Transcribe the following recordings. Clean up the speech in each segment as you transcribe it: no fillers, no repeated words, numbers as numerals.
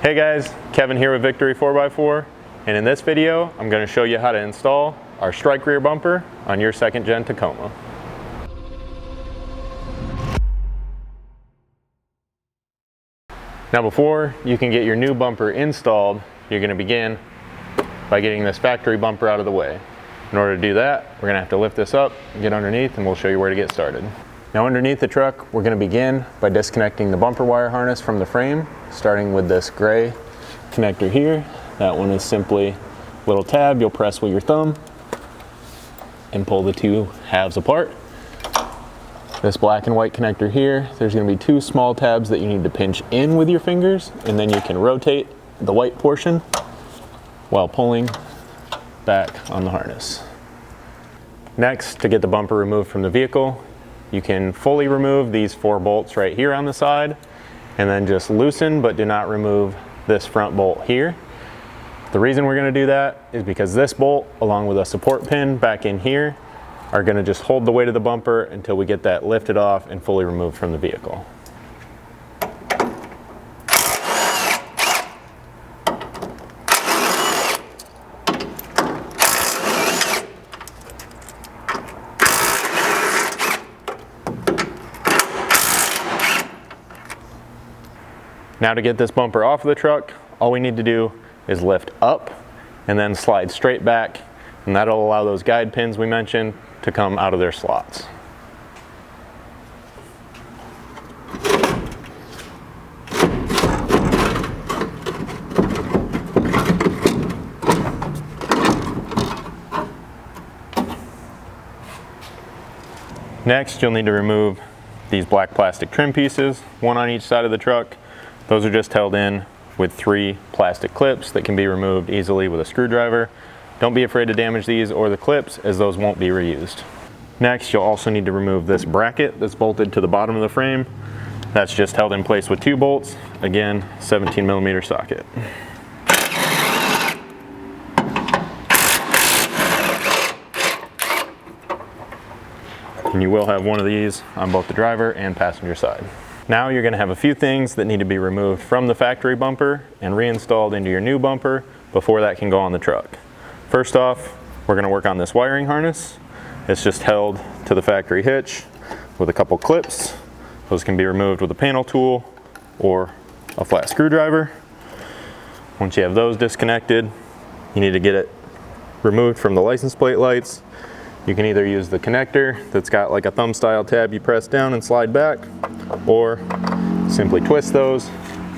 Hey guys, Kevin here with Victory 4x4, and in this video I'm going to show you how to install our strike rear bumper on your second gen Tacoma. Now before you can get your new bumper installed, you're going to begin by getting this factory bumper out of the way. In order to do that, we're going to have to lift this up, get underneath, and we'll show you where to get started. Now underneath the truck, we're going to begin by disconnecting the bumper wire harness from the frame, starting with this gray connector here. That one is simply a little tab you'll press with your thumb and pull the two halves apart. This black and white connector here, there's going to be two small tabs that you need to pinch in with your fingers, and then you can rotate the white portion while pulling back on the harness. Next, to get the bumper removed from the vehicle, you can fully remove these 4 bolts right here on the side, and then just loosen but do not remove this front bolt here. The reason we're going to do that is because this bolt, along with a support pin back in here, are going to just hold the weight of the bumper until we get that lifted off and fully removed from the vehicle. Now to get this bumper off of the truck, all we need to do is lift up and then slide straight back, and that'll allow those guide pins we mentioned to come out of their slots. Next, you'll need to remove these black plastic trim pieces, one on each side of the truck. Those are just held in with 3 plastic clips that can be removed easily with a screwdriver. Don't be afraid to damage these or the clips, as those won't be reused. Next, you'll also need to remove this bracket that's bolted to the bottom of the frame. That's just held in place with 2 bolts. Again, 17mm socket. And you will have one of these on both the driver and passenger side. Now you're going to have a few things that need to be removed from the factory bumper and reinstalled into your new bumper before that can go on the truck. First off, we're going to work on this wiring harness. It's just held to the factory hitch with a couple clips. Those can be removed with a panel tool or a flat screwdriver. Once you have those disconnected, you need to get it removed from the license plate lights. You can either use the connector that's got like a thumb style tab you press down and slide back, or simply twist those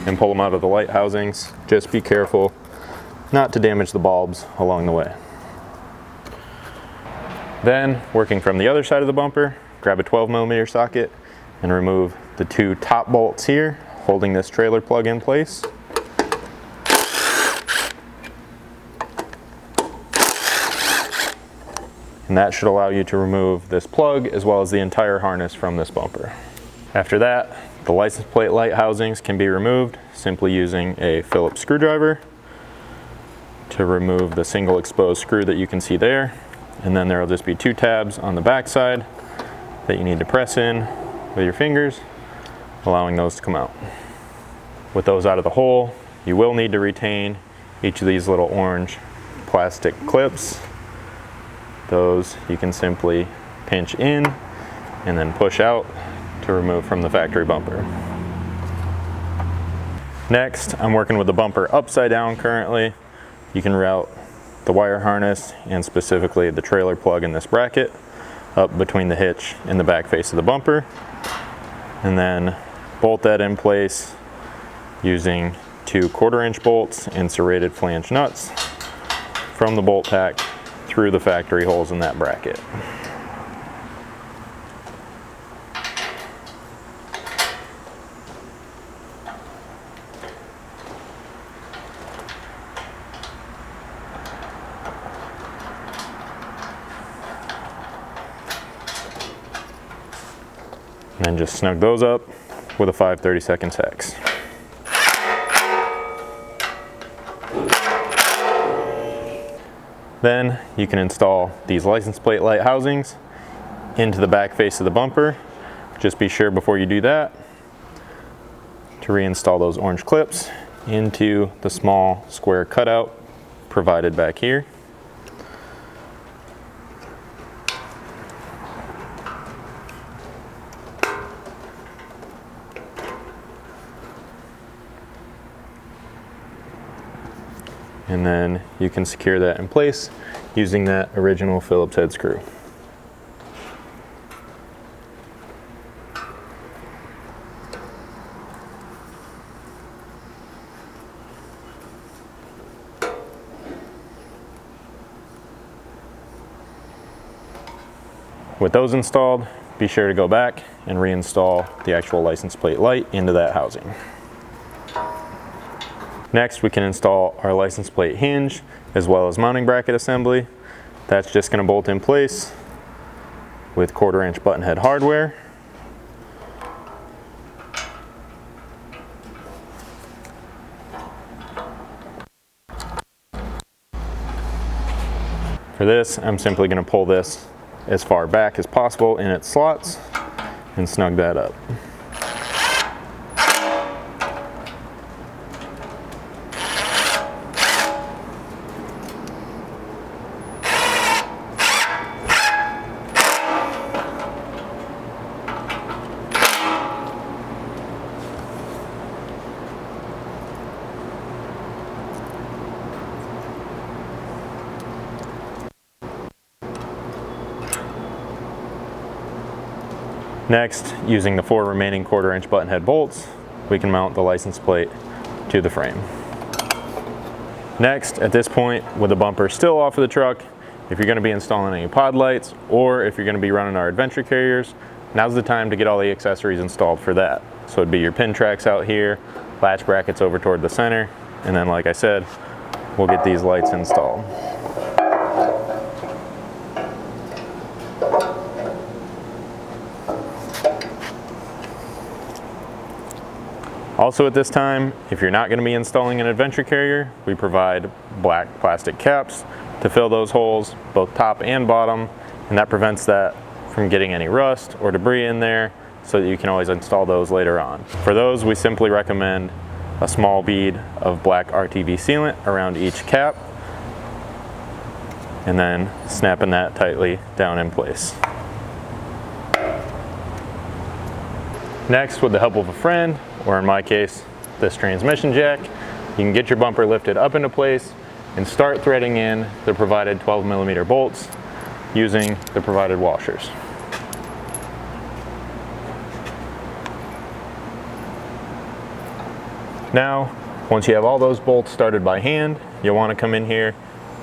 and pull them out of the light housings. Just be careful not to damage the bulbs along the way. Then, working from the other side of the bumper, grab a 12mm socket and remove the 2 top bolts here, holding this trailer plug in place. And that should allow you to remove this plug as well as the entire harness from this bumper. After that, the license plate light housings can be removed simply using a Phillips screwdriver to remove the single exposed screw that you can see there. And then there will just be 2 tabs on the back side that you need to press in with your fingers, allowing those to come out. With those out of the hole, you will need to retain each of these little orange plastic clips. Those you can simply pinch in and then push out to remove from the factory bumper. Next, I'm working with the bumper upside down currently. You can route the wire harness and specifically the trailer plug in this bracket up between the hitch and the back face of the bumper, and then bolt that in place using 2 1/4-inch bolts and serrated flange nuts from the bolt pack through the factory holes in that bracket. And then just snug those up with a 5/32 hex. Then you can install these license plate light housings into the back face of the bumper. Just be sure before you do that to reinstall those orange clips into the small square cutout provided back here. And then you can secure that in place using that original Phillips head screw. With those installed, be sure to go back and reinstall the actual license plate light into that housing. Next, we can install our license plate hinge as well as mounting bracket assembly. That's just going to bolt in place with 1/4 inch button head hardware. For this, I'm simply going to pull this as far back as possible in its slots and snug that up. Next, using the 4 remaining 1/4 inch button head bolts, we can mount the license plate to the frame. Next, at this point, with the bumper still off of the truck, if you're going to be installing any pod lights or if you're going to be running our adventure carriers, now's the time to get all the accessories installed for that. So it'd be your pin tracks out here, latch brackets over toward the center, and then like I said, we'll get these lights installed. Also at this time, if you're not going to be installing an adventure carrier, we provide black plastic caps to fill those holes, both top and bottom, and that prevents that from getting any rust or debris in there so that you can always install those later on. For those, we simply recommend a small bead of black RTV sealant around each cap and then snapping that tightly down in place. Next, with the help of a friend, or in my case, this transmission jack, you can get your bumper lifted up into place and start threading in the provided 12mm bolts using the provided washers. Now, once you have all those bolts started by hand, you'll want to come in here,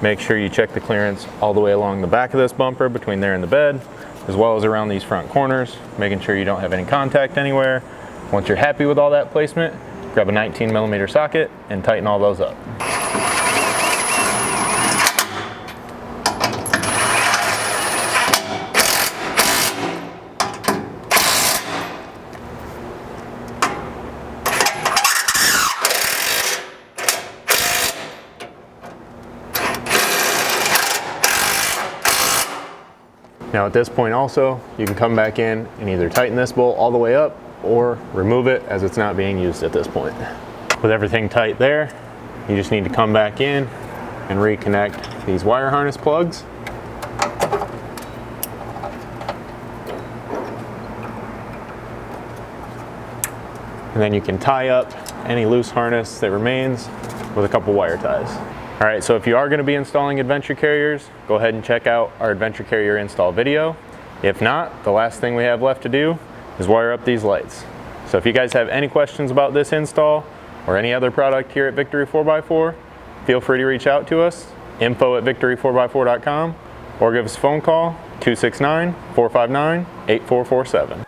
make sure you check the clearance all the way along the back of this bumper between there and the bed, as well as around these front corners, making sure you don't have any contact anywhere. Once you're happy with all that placement, grab a 19mm socket and tighten all those up. Now at this point also, you can come back in and either tighten this bolt all the way up or remove it as it's not being used at this point. With everything tight there, you just need to come back in and reconnect these wire harness plugs. And then you can tie up any loose harness that remains with a couple wire ties. All right, so if you are going to be installing adventure carriers, go ahead and check out our adventure carrier install video. If not, the last thing we have left to do is wire up these lights. So if you guys have any questions about this install or any other product here at Victory 4x4, feel free to reach out to us, info@victory4x4.com, or give us a phone call, 269-459-8447.